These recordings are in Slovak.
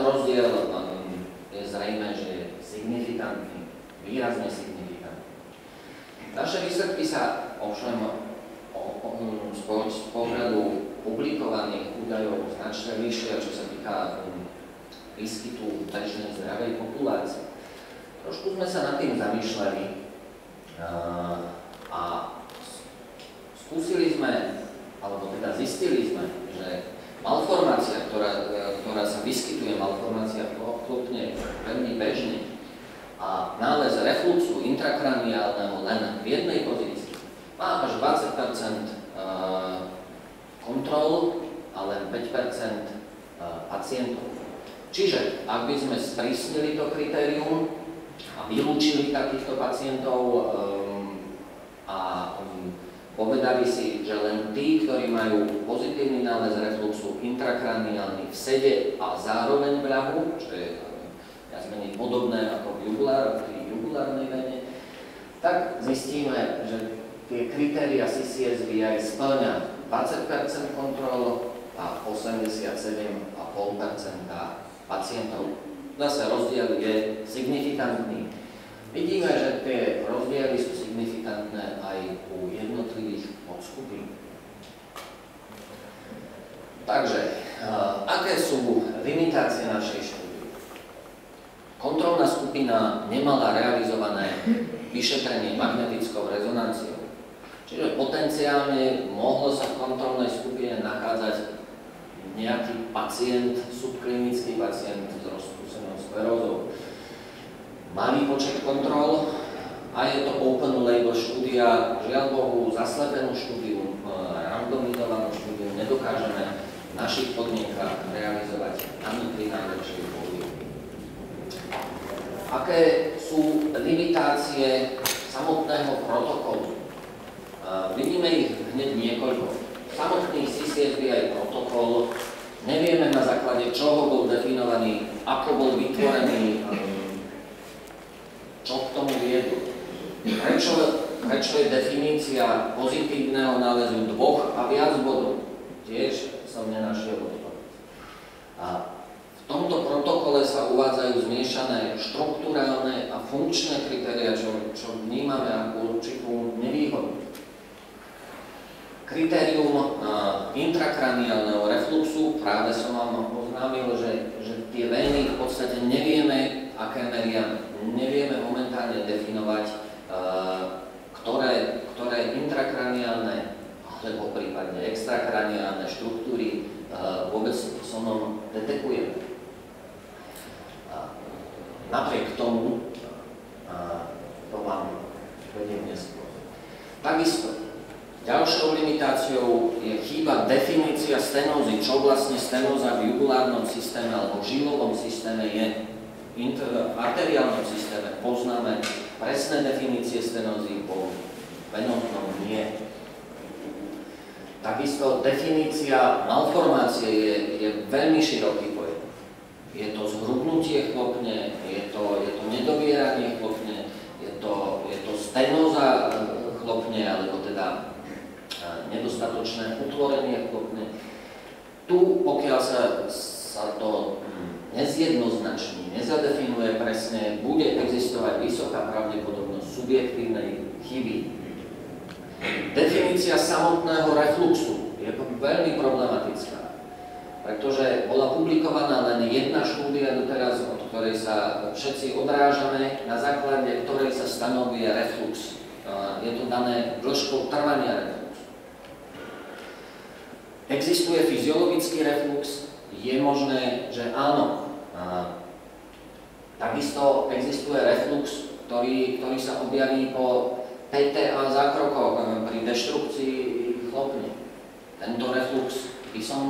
rozdiel je zrejme, že je signifikantný, výrazne signifikantný. Naše výsledky sa ovšem z pohľadu publikovaných údajov značne líšia, čo sa týka výskytu bežnej zdravej populácie. Trošku sme sa nad tým zamýšľali a skúsili sme, alebo teda zistili sme, že malformácia, ktorá sa vyskytuje, malformácia klopne veľmi bežne a nález refluxu intrakraniálneho len v jednej pozícii má až 20% kontrol a len 5% pacientov. Čiže ak by sme sprísnili to kritérium a vylúčili takýchto pacientov a povedali si, že len tí, ktorí majú pozitívny nález refluxu intrakraniálny v sede a zároveň v ľahu, čo je viac menej podobné ako v jugulárnej vene, tak zistíme, že tie kritéria CCSVI spĺňa 20% kontrol a 87,5% pacientov. Zase rozdiel je signifikantný. Vidíme, že tie rozdiely sú signifikantné aj u jednotlivých podskupín. Takže, aké sú limitácie našej štúdie? Kontrolná skupina nemala realizované vyšetrenie magnetickou rezonanciou. Čiže potenciálne mohlo sa v kontrolnej skupine nachádzať nejaký pacient, subklinický pacient s rozpúsenou sklerózou. Malý počet kontrol a je to open label štúdia, žiaľ Bohu, zaslepenú štúdiu, randomizovanú štúdiu nedokážeme v našich podmienkach realizovať ani pri najlepšej vôli. Aké sú limitácie samotného protokolu? Vidíme ich hneď niekoľko. Samotný CCSVI protokol, nevieme na základe čoho bol definovaný, ako bol vytvorený, čo k tomu viedlo. Prečo je definícia pozitívneho nálezu 2 a viac bodov? Tiež som nenašiel odpoveď. A v tomto protokole sa uvádzajú zmiešané štruktúrálne a funkčné kritériá, čo vnímame ako určitú nevýhodu. Kritérium intrakraniálneho refluxu, práve som vám oznámil, že tie vény v podstate nevieme, aké meria, nevieme momentálne definovať, ktoré intrakraniálne alebo prípadne extrakraniálne štruktúry vôbec sonom detekujeme. Napriek tomu, to vám vediem neskôr. Takisto, ďalšou limitáciou je chýba definícia stenózy, čo vlastne stenóza v jugulárnom systéme alebo žilovom systéme je. V arteriálnom systéme poznáme presné definície stenózy, po venóznom nie. Takisto definícia malformácie je veľmi široký pojem. Je to zhrubnutie chlopne, je to nedovieranie chlopne, je to stenóza chlopne, alebo teda nedostatočné utvorenie chlopne. Tu, pokiaľ sa to nezjednoznační, nezadefinuje presne, bude existovať vysoká pravdepodobnosť subjektívnej chyby. Definícia samotného refluxu je veľmi problematická, pretože bola publikovaná len jedna štúdia doteraz, od ktorej sa všetci odrážame, na základe ktorej sa stanovuje reflux. Je to dané dĺžkou trvania refluxu. Existuje fyziologický reflux? Je možné, že áno. Takisto existuje reflux, ktorý sa objaví po PTA zákrokoch pri deštrukcii chlopne. Tento reflux by som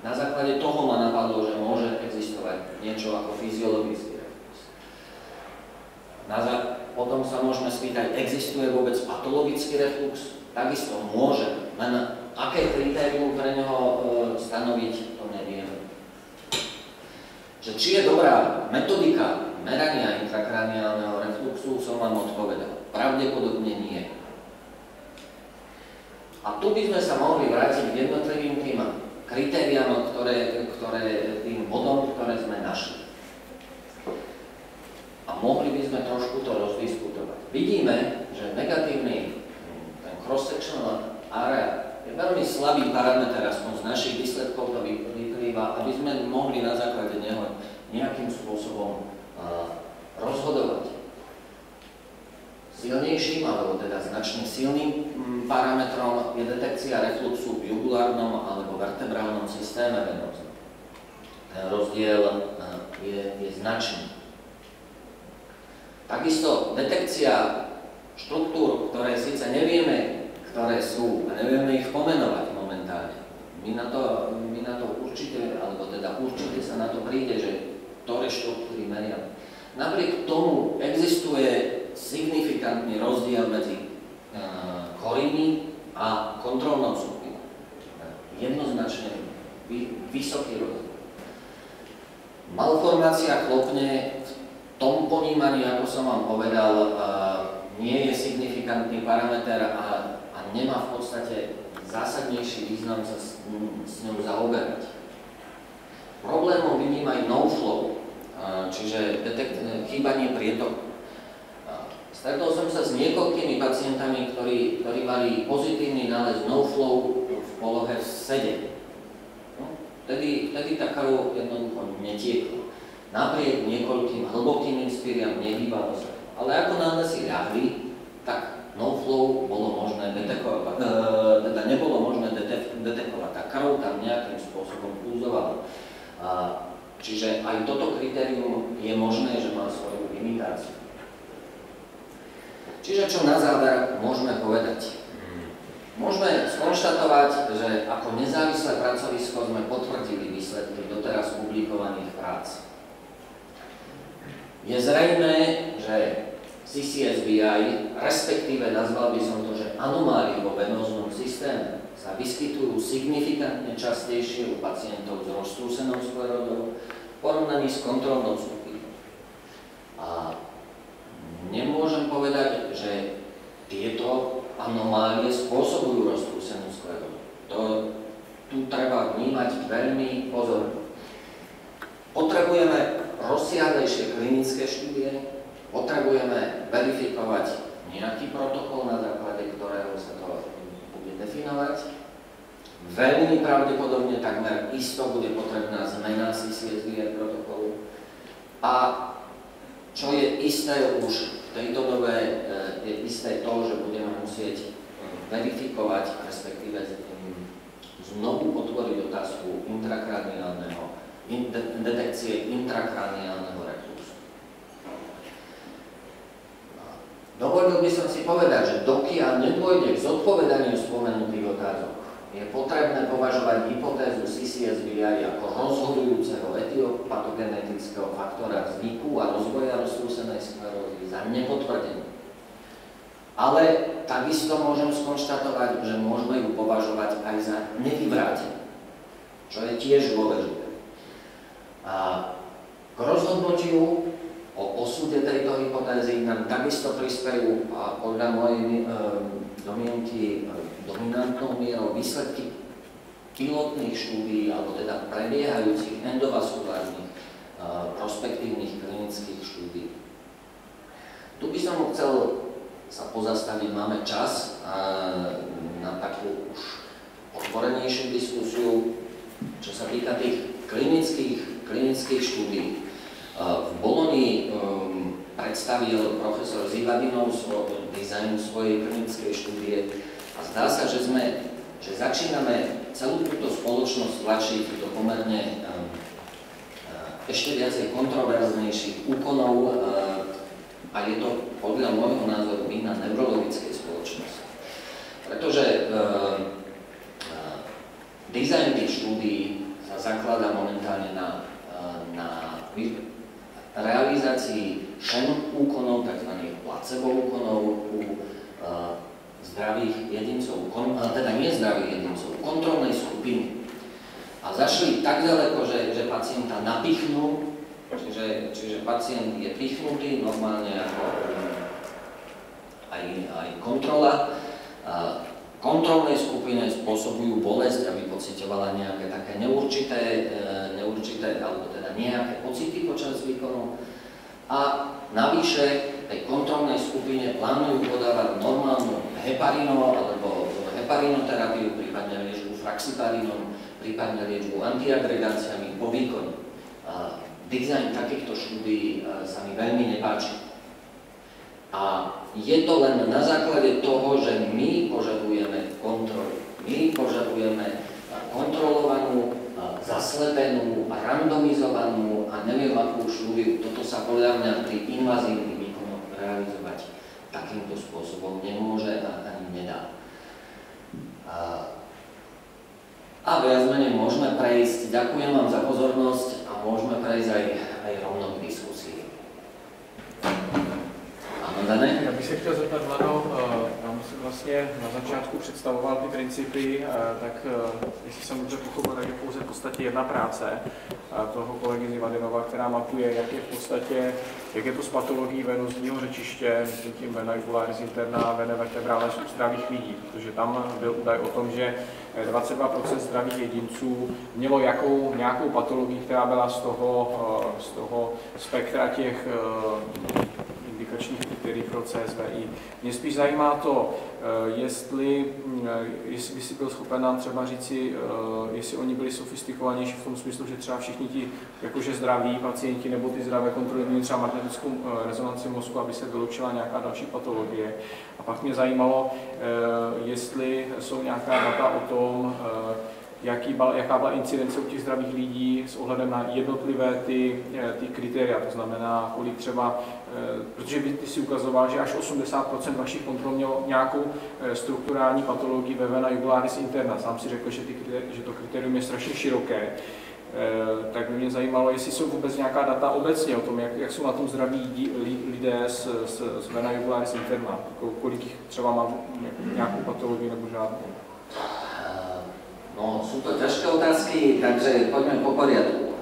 na základe toho ma napadlo, že môže existovať niečo ako fyziologický reflux. Potom sa môžeme spýtať, existuje vôbec patologický reflux? Takisto môže, len aké kritérium pre neho stanoviť, to nevieme. Že či je dobrá metodika merania intrakraniálneho refluxu, som vám odpovedal. Pravdepodobne nie. A tu by sme sa mohli vrátiť k jednotlivým tým kritériám, tým bodom, ktoré sme našli. trošku to rozdiskutovať. Vidíme, že negatívny ten cross-sectional area je veľmi slabý parameter, aspoň z našich výsledkov to vyplýva, aby sme mohli na základe neho nejakým spôsobom rozhodovať. Silnejším, alebo teda značne silným parametrom je detekcia refluxu v jugulárnom alebo vertebrálnom systéme venóznom. Ten rozdiel je značný. Takisto detekcia štruktúr, ktoré síce nevieme, ktoré sú, a nevieme ich pomenovať momentálne. My na to určite, alebo teda určite sa na to príde, že ktoré štruktúry meriame. Napriek tomu existuje signifikantný rozdiel medzi korymi a kontrolnou skupinou. Jednoznačne vysoký rozdiel. Malformácia chlopne v tom ponímaní, ako som vám povedal, nie je signifikantný parameter a nemá v podstate zásadnejší význam sa s ňou zaoberať. Problémom vidím aj no-flow, čiže chýbanie prietoku. Stretol som sa s niekoľkými pacientami, ktorí mali pozitívny nález no-flow v polohe 7. No, vtedy tá krv jednoducho netiekla. Napriek niekoľkým hlbokým inspíriám nehýbalo sa. Ale ako náhle si ľahli, tak no-flow bolo možné detekovať, teda nebolo možné detekovať. Tá krv tam nejakým spôsobom pulzovala. Čiže aj toto kritérium je možné, že má svoju limitáciu. Čiže čo na záver môžeme povedať? Môžeme skonštatovať, že ako nezávislé pracovisko sme potvrdili výsledky doteraz publikovaných prác. Je zrejmé, že CCSVI, respektíve nazval by som to, že anomálie vo venóznom systéme sa vyskytujú signifikantne častejšie u pacientov s roztrúsenou sklerózou v porovnaní s kontrolnou skupinou. A nemôžem povedať, že tieto anomálie spôsobujú roztrúsenú sklerózu. Tu treba vnímať veľmi pozorne. Potrebujeme rozsiahlejšie klinické štúdie, potrebujeme verifikovať nejaký protokol, na základe ktorého sa to bude definovať. Veľmi pravdepodobne, takmer isto, bude potrebná zmena CCSVI protokolu. A čo je isté už v tejto dobe, je isté to, že budeme musieť verifikovať, respektíve znovu otvoriť otázku detekcie intrakraniálneho refluxu. Dovolil by som si povedať, že dokiaľ nedôjde k zodpovedaniu spomenutých otázok, je potrebné považovať hypotézu CCSVI ako rozhodujúceho etiopatogenetického faktora vzniku a rozvoja roztrúsenej sklerózy za nepotvrdenú. Ale takisto môžem skonštatovať, že môžeme ju považovať aj za nevyvrátenú, čo je tiež dôležité. A k rozhodnutiu o osude tejto hypotézy nám takisto prispejú a podľa mojej domienky dominantnou mierou výsledky pilotných štúdií, alebo teda prebiehajúcich endovaskulárnych prospektívnych klinických štúdií. Tu by som chcel sa pozastaviť, máme čas na takú už otvorenejšiu diskusiu, čo sa týka tých klinických štúdií. V Bolonii predstavil profesor Zivadinov dizajn svojej klinickej štúdie a zdá sa, že začíname celú túto spoločnosť tlačiť do pomerne ešte viacej kontroverznejších úkonov a je to podľa môjho názoru vina neurologickej spoločnosti. Pretože dizajn tých štúdií sa zakladá momentálne na realizácii úkonov, tzv. placebo úkonov u zdravých jedincov, teda nie zdravých jedincov, kontrolnej skupiny. A zašli tak ďaleko, že pacienta napichnú, čiže pacient je pichnutý, normálne ako aj kontrola. Kontrolnej skupine spôsobujú bolesť, aby pociťovala nejaké také neurčité alebo teda nejaké pocity počas výkonu. A navyše tej kontrolnej skupine plánujú podávať normálnu heparinoterapiu, prípadne liečbu fraxiparinom, prípadne liečbu antiagregáciami po výkone. Dizajn takýchto štúdií sa mi veľmi nepáči. A je to len na základe toho, že my požadujeme kontrolu. My požadujeme kontrolovanú, zaslepenú, randomizovanú a neviem akú štúdiu. Toto sa podľa mňa pri invazívnych výkonoch realizovať takýmto spôsobom nemôže a ani nedá. A viac menej môžeme prejsť. Ďakujem vám za pozornosť a môžeme prejsť aj rovno k diskusii. Já bych se chtěl zeptat, Vlado, vám si vlastně na začátku představoval ty principy, tak jestli jsem dobře pochopil, tak je pouze v podstatě jedna práce toho kolegy Zivadinova, která mapuje, jak je to s patologií venózního řečiště, myslím tím vena jugularis interna a vena vertebralis u zdravých lidí, protože tam byl údaj o tom, že 22% zdravých jedinců mělo nějakou patologii, která byla z toho spektra těch indikačních kritérií pro CSVI. Mě spíš zajímá to, jestli by si byl schopen nám třeba říci, jestli oni byli sofistikovanější v tom smyslu, že třeba všichni ti jakože zdraví pacienti nebo ty zdravé kontrolují třeba magnetickou rezonanci mozku, aby se vyloučila nějaká další patologie. A pak mě zajímalo, jestli jsou nějaká data o tom, jaká byla incidence u těch zdravých lidí s ohledem na jednotlivé ty kritéria, to znamená, kolik třeba, protože ty si ukazoval, že až 80% vašich kontrol mělo nějakou strukturální patologii ve vena jugularis interna. Sám si řekl, že to kritérium je strašně široké. Tak by mě zajímalo, jestli jsou vůbec nějaká data obecně o tom, jak jsou na tom zdraví lidé s vena jugularis interna, kolik jich třeba má nějakou patologii nebo žádnou. No, sú to ťažké otázky, takže poďme po poriadku.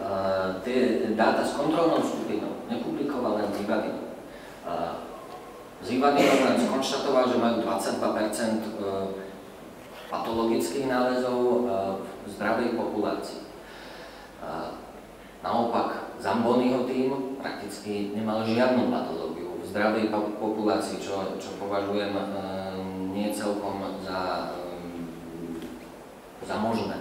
Tie dáta s kontrolnou skupinou nepublikoval len Zivadinov. Zivadinov len skonštatoval, že majú 22% patologických nálezov v zdravej populácii. Naopak, Zamboniho tím prakticky nemal žiadnu patológiu v zdravej populácii, čo považujem nie celkom za možné.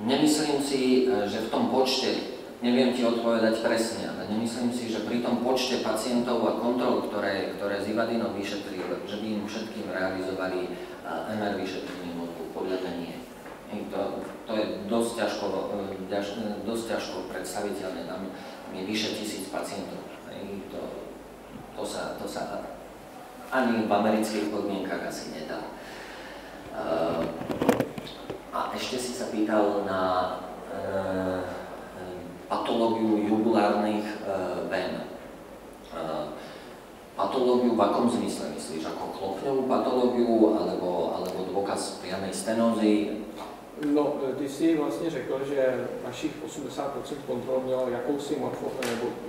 Nemyslím si, že v tom počte, neviem ti odpovedať presne, ale nemyslím si, že pri tom počte pacientov a kontrol, ktoré Zivadinov vyšetril, že by im všetkým realizovali MR vyšetrenie mozgu. Podľa mňa nie. To je dosť ťažko predstaviteľné. Tam je vyše 1000 pacientov. To sa ani v amerických podmienkach asi nedá. A ešte si sa pýtal na patológiu jugulárnych ven. Patológiu v akom zmysle myslíš? Ako chlopňovú patológiu alebo dôkaz priamej stenózy? No, ty si vlastně řekl, že našich 80% kontrol mělo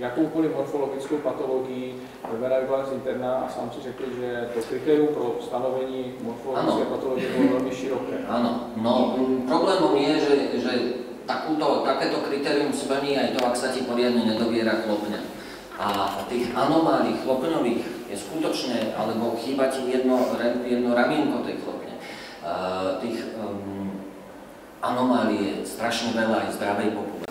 jakoukoliv morfologickou patologii vena jugularis interna a sám si řekl, že to kritérium pro stanovení morfologické patologie bylo velmi široké. Áno, no problémom je, že takéto kritérium splní aj to, ak sa ti poriadne nedoviera chlopňa. A tých anomálií chlopňových je skutočne, alebo chýba ti jedno ramienko tej chlopne. Tých anomálie je strašne veľa aj zdravej populácii.